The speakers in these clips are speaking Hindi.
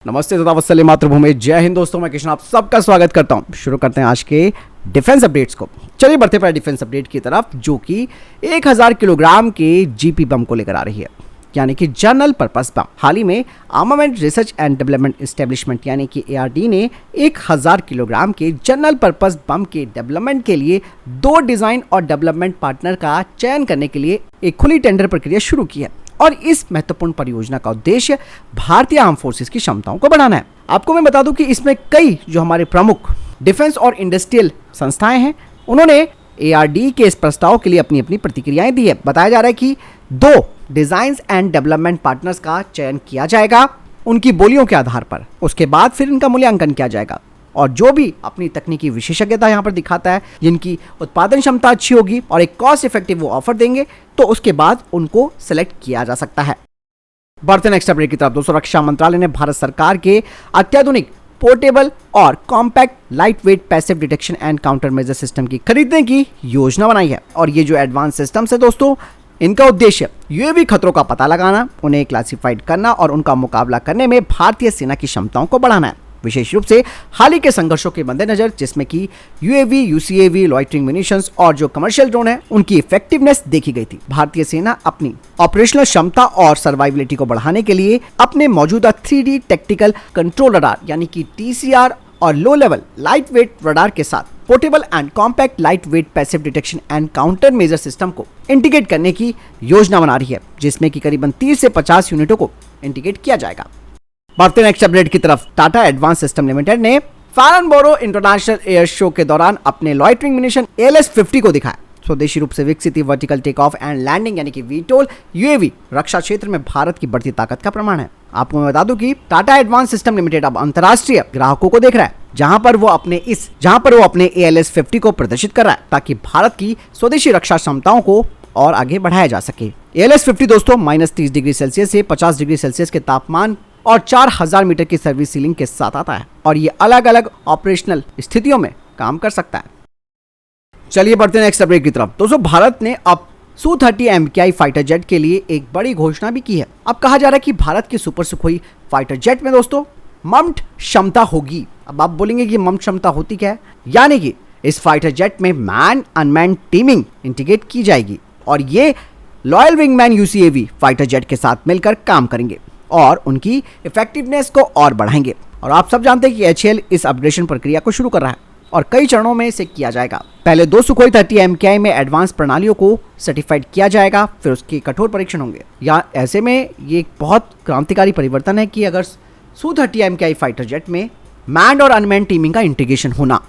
नमस्ते तथा वत्सल्य मातृभूमि, जय हिंद दोस्तों। मैं किशन आप सबका स्वागत करता हूं। शुरू करते हैं आज के डिफेंस अपडेट्स को। चलिए बढ़ते पड़े डिफेंस अपडेट की तरफ, जो कि 1000 किलोग्राम के जीपी बम को लेकर आ रही है, यानी कि जनरल पर्पस बम। हाल ही में armament research and development establishment यानी कि ARD ने 1000 किलोग्राम के जनरल पर्पस बम के डेवलपमेंट के लिए 2 डिजाइन और डेवलपमेंट पार्टनर का चयन करने के लिए एक खुली टेंडर प्रक्रिया शुरू की है। और इस महत्वपूर्ण परियोजना का उद्देश्य भारतीय आर्म फोर्सेस की क्षमताओं को बढ़ाना है। आपको मैं बता दूं कि इसमें कई जो हमारे प्रमुख डिफेंस और इंडस्ट्रियल संस्थाएं हैं, उन्होंने ARD के इस प्रस्ताव के लिए अपनी अपनी प्रतिक्रियाएं दी है। बताया जा रहा है कि 2 डिजाइन एंड डेवलपमेंट पार्टनर्स का चयन किया जाएगा उनकी बोलियों के आधार पर। उसके बाद फिर इनका मूल्यांकन किया जाएगा और जो भी अपनी तकनीकी विशेषज्ञता यहाँ पर दिखाता है, जिनकी उत्पादन क्षमता अच्छी होगी और एक कॉस्ट इफेक्टिव वो ऑफर देंगे, तो उसके बाद उनको सेलेक्ट किया जा सकता है। बढ़ते नेक्स्ट अपडेट की तरफ दोस्तों, रक्षा मंत्रालय ने भारत सरकार के अत्याधुनिक पोर्टेबल और compact light weight passive detection and counter measure system की खरीदने की योजना बनाई है। और ये जो एडवांस सिस्टम्स है दोस्तों, इनका उद्देश्य UAV खतरों का पता लगाना, उन्हें क्लासिफाइड करना और उनका मुकाबला करने में भारतीय सेना की क्षमताओं को बढ़ाना है। विशेष रूप से हाल ही के संघर्षों के मद्देनजर, जिसमें कि UAV, UCAV, लॉइटरिंग म्यूनिशंस और जो कमर्शियल ड्रोन है, उनकी इफेक्टिवनेस देखी गई थी। भारतीय सेना अपनी ऑपरेशनल क्षमता और सर्वाइवलिटी को बढ़ाने के लिए अपने मौजूदा 3D टैक्टिकल कंट्रोल रडार यानी कि TCR और low level light weight radar के साथ portable and compact light weight passive detection and counter measure system को इंटीग्रेट करने की योजना बना रही है, जिसमें कि करीबन 30 से 50 यूनिटों को इंटीग्रेट किया जाएगा। बढ़ते नेक्स्ट अपडेट की तरफ, टाटा एडवांस सिस्टम लिमिटेड ने फारनबोरो इंटरनेशनल एयर शो के दौरान अपने लॉइटरिंग म्यूनिशन ALS-50 को दिखाया। स्वदेशी रूप से विकसित vertical take off and landing यानी कि VTOL UAV रक्षा क्षेत्र में भारत की बढ़ती ताकत का प्रमाण है। आपको मैं बता दूं कि टाटा एडवांस सिस्टम लिमिटेड अब अंतर्राष्ट्रीय ग्राहकों को देख रहा है, जहां पर वो अपने ALS-50 को प्रदर्शित कर रहा है, ताकि भारत की स्वदेशी रक्षा क्षमताओं को और आगे बढ़ाया जा सके। ALS-50 दोस्तों -30 डिग्री सेल्सियस से 50 डिग्री सेल्सियस के तापमान और 4000 मीटर की सर्विस सीलिंग के साथ आता है और ये अलग अलग ऑपरेशनल स्थितियों में काम कर सकता है। चलिए बढ़ते हैं नेक्स्ट अपडेट की तरफ दोस्तों, भारत ने अब Su-30 MKI फाइटर जेट के लिए एक बड़ी घोषणा भी की है। अब कहा जा रहा है कि भारत के सुपर सुखोई फाइटर जेट में दोस्तों मम्ट क्षमता होगी। अब आप बोलेंगे कि मम्ट क्षमता होती क्या है, यानी कि इस फाइटर जेट में मैन अनमैन टीमिंग इंटीग्रेट की जाएगी और ये loyal wingman UCAV fighter jet के साथ मिलकर काम करेंगे और उनकी इफेक्टिवनेस को और बढ़ाएंगे। और आप सब जानते हैं कि HAL इस अपग्रेडेशन प्रक्रिया को शुरू कर रहा है और कई चरणों में इसे किया जाएगा। पहले 2 सुखोई 30 MKI में एडवांस प्रणालियों को सर्टिफाइड किया जाएगा, फिर उसके कठोर परीक्षण होंगे। या ऐसे में ये बहुत क्रांतिकारी परिवर्तन है कि अगर Su-30 MKI फाइटर जेट में मैन्ड और अनमैन्ड टीमिंग का इंटीग्रेशन होना।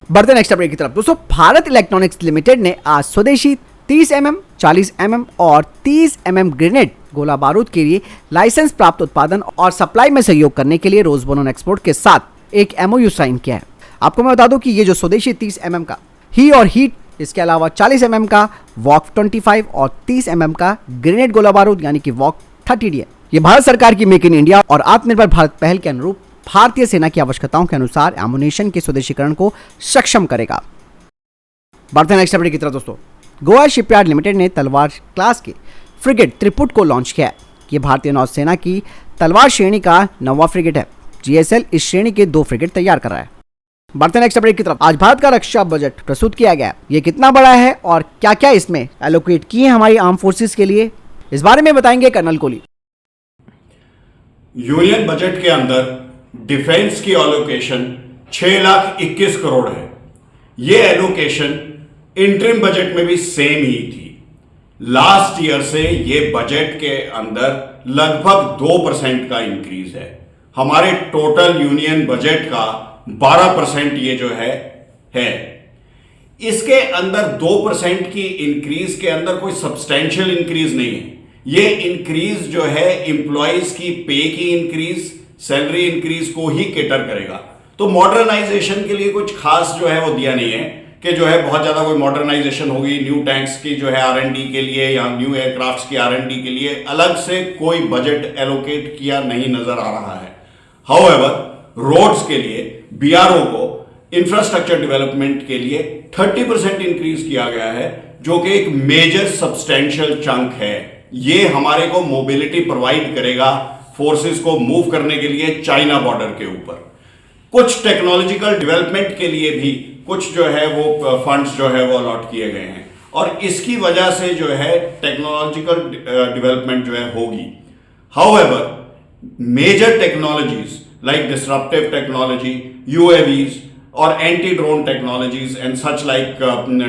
बढ़ते नेक्स्ट अपडेट की तरफ दोस्तों, भारत इलेक्ट्रॉनिक्स लिमिटेड ने आज स्वदेशी 30 mm, 40 mm और 30 mm ग्रेनेड गोला बारूद के लिए लाइसेंस प्राप्त उत्पादन और सप्लाई में सहयोग करने के लिए रोजबोन एक्सपोर्ट के साथ एक MOU साइन किया है। आपको मैं बता दूं कि ये जो स्वदेशी 30 mm का हीट, इसके अलावा 40 mm का वॉक 25 और 30 mm का ग्रेनेड गोला बारूद यानी कि वॉक 30D है। ये भारत सरकार की मेक इन इंडिया और आत्मनिर्भर भारत पहल के अनुरूप भारतीय सेना की आवश्यकताओं के अनुसार एमुनेशन के स्वदेशीकरण को सक्षम करेगा। बढ़ते नेक्स्ट अपडेट की तरफ दोस्तों, गोवा शिपयार्ड लिमिटेड ने तलवार क्लास के फ्रिगेट त्रिपुट को लॉन्च किया है। ये भारतीय नौसेना की तलवार श्रेणी का 9वां फ्रिगेट है। GSL इस श्रेणी के 2 फ्रिगेट तैयार कर रहा है। बढ़ते नेक्स्ट अपडेट की तरफ, आज भारत का रक्षा बजट प्रस्तुत किया गया है। ये कितना बड़ा है और क्या क्या इसमें एलोकेट किए हैं हमारी आर्म फोर्सेस के लिए, इस बारे में बताएंगे कर्नल कोहली। यूनियन बजट के अंदर डिफेंस की एलोकेशन 6,21,00,000 करोड़ है। ये एलोकेशन इंटरिम बजट में भी सेम ही थी। लास्ट ईयर से ये बजट के अंदर लगभग 2% का इंक्रीज है। हमारे टोटल यूनियन बजट का 12% ये जो है इसके अंदर 2% की इंक्रीज के अंदर कोई सब्सटेंशियल इंक्रीज नहीं है। ये इंक्रीज जो है एम्प्लॉइज की पे की इंक्रीज, सैलरी इंक्रीज को ही केटर करेगा। तो मॉडर्नाइजेशन के लिए कुछ खास जो है वो दिया नहीं है कि जो है बहुत ज्यादा कोई मॉडर्नाइजेशन होगी, न्यू टैंक्स की जो है R&D के लिए या न्यू एयरक्राफ्ट्स की R&D के लिए अलग से कोई बजट एलोकेट किया नहीं नजर आ रहा है। हाउएवर रोड्स के लिए BRO को इंफ्रास्ट्रक्चर डेवलपमेंट के लिए 30% इंक्रीज किया गया है, जो कि एक मेजर सब्सटेंशियल चंक है। ये हमारे को मोबिलिटी प्रोवाइड करेगा फोर्सेस को मूव करने के लिए चाइना बॉर्डर के ऊपर। कुछ टेक्नोलॉजिकल डेवलपमेंट के लिए भी कुछ जो है वो फंड्स जो है वो अलॉट किए गए हैं, और इसकी वजह से जो है टेक्नोलॉजिकल डेवलपमेंट जो है होगी। However, major technologies like disruptive technology, UAVs और anti drone technologies and such like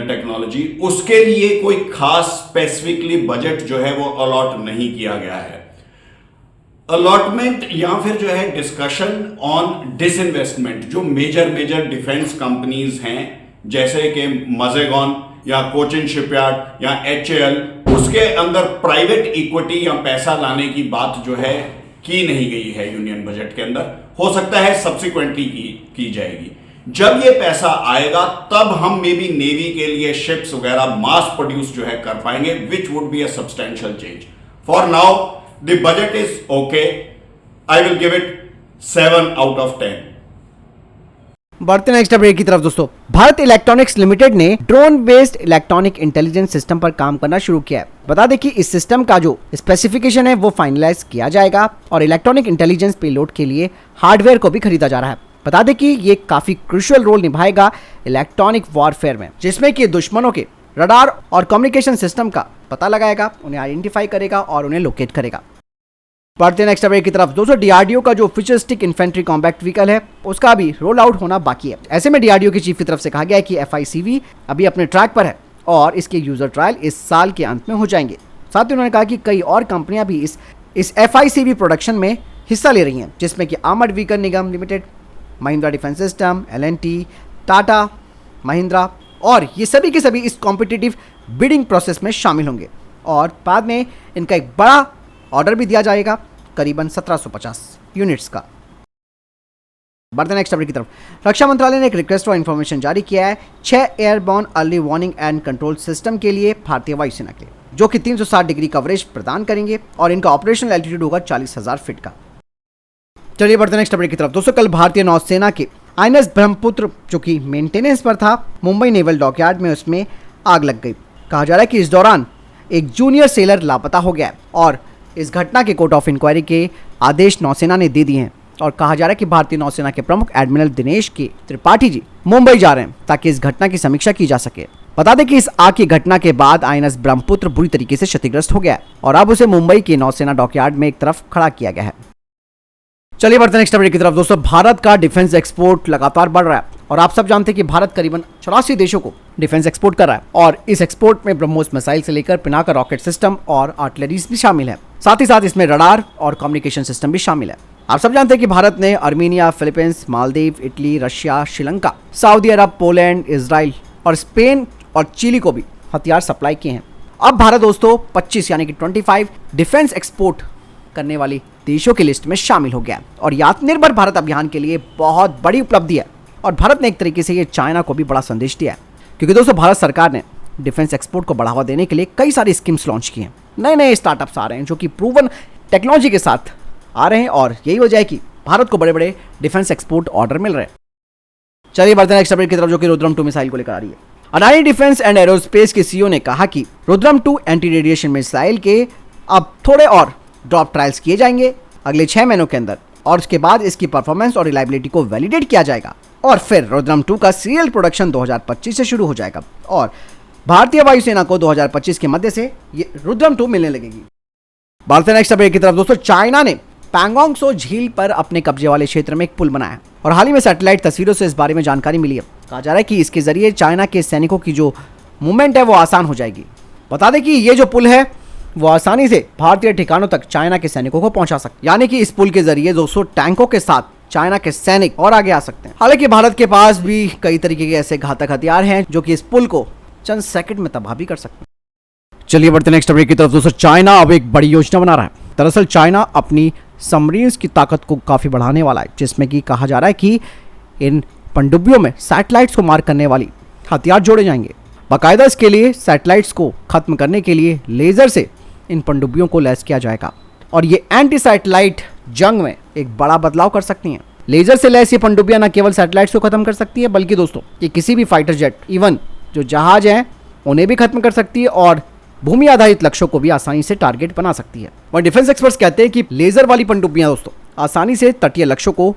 technology, उसके लिए कोई खास स्पेसिफिकली बजट जो है वो अलॉट नहीं किया गया है। अलॉटमेंट या फिर जो है डिस्कशन ऑन डिसइन्वेस्टमेंट, जो मेजर डिफेंस कंपनीज हैं जैसे कि मजेगॉन या कोचिन शिपयार्ड या एचएएल, उसके अंदर प्राइवेट इक्विटी या पैसा लाने की बात जो है की नहीं गई है यूनियन बजट के अंदर। हो सकता है सब्सिक्वेंटली की जाएगी। जब ये पैसा आएगा तब हम मे बी नेवी के लिए शिप्स वगैरह मास प्रोड्यूस जो है कर पाएंगे, which would be a substantial change. For now the budget is okay, I will give it 7 out of 10। बढ़ते नेक्स्ट अपडेट की तरफ दोस्तों। भारत इलेक्ट्रॉनिक्स लिमिटेड ने drone based electronic intelligence system पर काम करना शुरू किया है। बता दें कि इस सिस्टम का जो स्पेसिफिकेशन है वो फाइनलाइज किया जाएगा और इलेक्ट्रॉनिक इंटेलिजेंस पेलोड के लिए हार्डवेयर को भी खरीदा जा रहा है। बता दें कि ये काफी क्रूशियल रोल निभाएगा इलेक्ट्रॉनिक वॉरफेयर में, जिसमें कि दुश्मनों के रडार और कम्युनिकेशन सिस्टम का पता लगाएगा, उन्हें आइडेंटिफाई करेगा और उन्हें लोकेट करेगा। बढ़ते नेक्स्ट अपडेट की तरफ दोस्तों। डीआरडीओ का जो फ्यूचरिस्टिक इन्फेंट्री कॉम्बैक्ट व्हीकल है उसका भी रोल आउट होना बाकी है। ऐसे में डीआरडीओ की चीफ की तरफ से कहा गया है कि FICV अभी अपने ट्रैक पर है और इसके यूजर ट्रायल इस साल के अंत में हो जाएंगे। साथ ही उन्होंने कहा कि कई और कंपनियां भी इस FICV प्रोडक्शन में हिस्सा ले रही हैं, जिसमें कि armoured vehicle Nigam limited, Mahindra defence system, L&T, Tata, Mahindra, और ये सभी के सभी इस कॉम्पिटिटिव बिडिंग प्रोसेस में शामिल होंगे और बाद में इनका एक बड़ा ऑर्डर भी दिया जाएगा करीबन 1750 यूनिट्स का। बढ़ते नेक्स्ट अपडेट की तरफ। रक्षा मंत्रालय ने एक रिक्वेस्ट फॉर इन्फॉर्मेशन जारी किया है 6 airborne early warning and control system के लिए भारतीय वायुसेना के लिए, जो कि 360 डिग्री कवरेज प्रदान करेंगे और इनका ऑपरेशनल एल्टीट्यूड होगा 40,000 फीट का। चलिए बढ़ते नेक्स्ट अपडेट की तरफ दोस्तों। कल भारतीय नौसेना के INS ब्रह्मपुत्र जो कि मेंटेनेंस पर था मुंबई नेवल डॉकयार्ड में, उसमें आग लग गई। कहा जा रहा है कि इस दौरान एक जूनियर सेलर लापता हो गया है और इस घटना के कोर्ट ऑफ इंक्वायरी के आदेश नौसेना ने दे दिए हैं और कहा जा रहा है कि भारतीय नौसेना के प्रमुख एडमिरल दिनेश के त्रिपाठी जी मुंबई जा रहे हैं ताकि इस घटना की समीक्षा की जा सके। बता दें कि इस आग की घटना के बाद INS ब्रह्मपुत्र बुरी तरीके से क्षतिग्रस्त हो गया है और अब उसे मुंबई के नौसेना डॉकयार्ड में एक तरफ खड़ा किया गया है। चलिए बढ़ते नेक्स्ट अपडेट की तरफ दोस्तों। भारत का डिफेंस एक्सपोर्ट लगातार बढ़ रहा है और आप सब जानते हैं कि भारत करीबन 84 देशों को डिफेंस एक्सपोर्ट कर रहा है और इस एक्सपोर्ट में ब्रह्मोस मिसाइल से लेकर पिनाका रॉकेट सिस्टम और आर्टिलरीज भी शामिल है। साथ ही साथ इसमें रडार और कम्युनिकेशन सिस्टम भी शामिल है। आप सब जानते हैं कि भारत ने Armenia, Philippines, Maldives, Italy, Russia, Sri Lanka, Saudi Arab, Poland, Israel और स्पेन और चिली को भी हथियार सप्लाई किए हैं। अब भारत दोस्तों 25 यानी कि 25 डिफेंस एक्सपोर्ट करने वाली देशों की लिस्ट में शामिल हो गया और ये आत्मनिर्भर भारत अभियान के लिए बहुत बड़ी उपलब्धि है और भारत ने एक तरीके से ये चाइना को भी बड़ा संदेश दिया है, क्योंकि दोस्तों भारत सरकार ने डिफेंस एक्सपोर्ट को बढ़ावा देने के लिए कई सारी स्कीम्स लॉन्च की हैं। नए स्टार्टअप्स आ रहे हैं जो कि प्रूवन टेक्नोलॉजी के साथ आ रहे हैं और यही वजह है कि भारत को बड़े बड़े डिफेंस एक्सपोर्ट ऑर्डर मिल रहे हैं। चलिए बढ़ते हैं नेक्स्ट अपडेट की तरफ, जो कि रुद्रम 2 मिसाइल को लेकर आ रही है। अडानी डिफेंस एंड एरोस्पेस के CEO ने कहा कि रुद्रम 2 एंटी रेडिएशन मिसाइल के अब थोड़े और ड्रॉप ट्रायल्स किए जाएंगे अगले 6 महीनों के अंदर और उसके बाद इसकी परफॉर्मेंस और रिलायबिलिटी को वैलिडेट किया जाएगा और फिर रुद्रम 2 का सीरियल प्रोडक्शन 2025 से शुरू हो जाएगा और भारतीय वायुसेना को 2025 के मध्य से ये रुद्रम 2 मिलने लगेगी। बढ़ते नेक्स्ट अपडेट की तरफ दोस्तों। चाइना ने पैंगोंग त्सो झील पर अपने कब्जे वाले क्षेत्र में एक पुल बनाया और हाल ही में सैटेलाइट तस्वीरों से इस बारे में जानकारी मिली है। कहा जा रहा है कि इसके जरिए चाइना के सैनिकों की जो मूवमेंट है वो आसान हो जाएगी। बता दें कि ये जो पुल है वो आसानी से भारतीय ठिकानों तक चाइना के सैनिकों को पहुंचा सकते, यानी कि इस पुल के जरिए 200 टैंकों के साथ चाइना के सैनिक और आगे आ सकते हैं। हालांकि भारत के पास भी कई तरीके के ऐसे घातक हथियार हैं जो कि इस पुल को चंद सेकंड में तबाह भी कर सकते हैं। चलिए बढ़ते नेक्स्ट अपडेट की तरफ दोस्तों। चाइना अब एक बड़ी योजना बना रहा है। दरअसल चाइना अपनी सबमरीन्स की ताकत को काफी बढ़ाने वाला है, जिसमें कि कहा जा रहा है कि इन पनडुब्बियों में सैटेलाइट्स को मार करने वाली हथियार जोड़े जाएंगे। बाकायदा इसके लिए सैटेलाइट्स को खत्म करने के लिए लेजर से इन पनडुब्बियों को लैस किया जाएगा और ये एंटी सैटेलाइट जंग में एक बड़ा बदलाव कर सकती हैं। लेजर से लैस ये पनडुब्बियां न केवल सैटेलाइट्स को खत्म कर सकती है बल्कि दोस्तों ये किसी भी फाइटर जेट, इवन जो जहाज हैं, उन्हें भी खत्म कर सकती है और भूमि आधारित लक्ष्यों को भी आसानी से टारगेट बना सकती है। वहीं डिफेंस एक्सपर्ट्स कहते हैं कि लेजर वाली पनडुब्बियां दोस्तों आसानी से तटीय लक्ष्यों को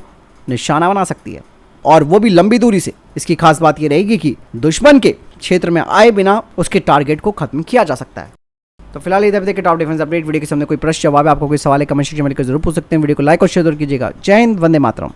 निशाना बना सकती है, और वो भी लंबी दूरी से। इसकी खास बात यह रहेगी कि दुश्मन के क्षेत्र में आए बिना उसके टारगेट को खत्म किया जा सकता है। तो फिलहाल इधर देखिए टॉप डिफेंस अपडेट। वीडियो के सामने कोई प्रश्न जवाब है, आपको कोई सवाल है, कमेंट सेक्शन में लिखकर जरूर पूछ सकते हैं। वीडियो को लाइक और शेयर जरूर कीजिएगा। जय हिंद, वंदे मातरम।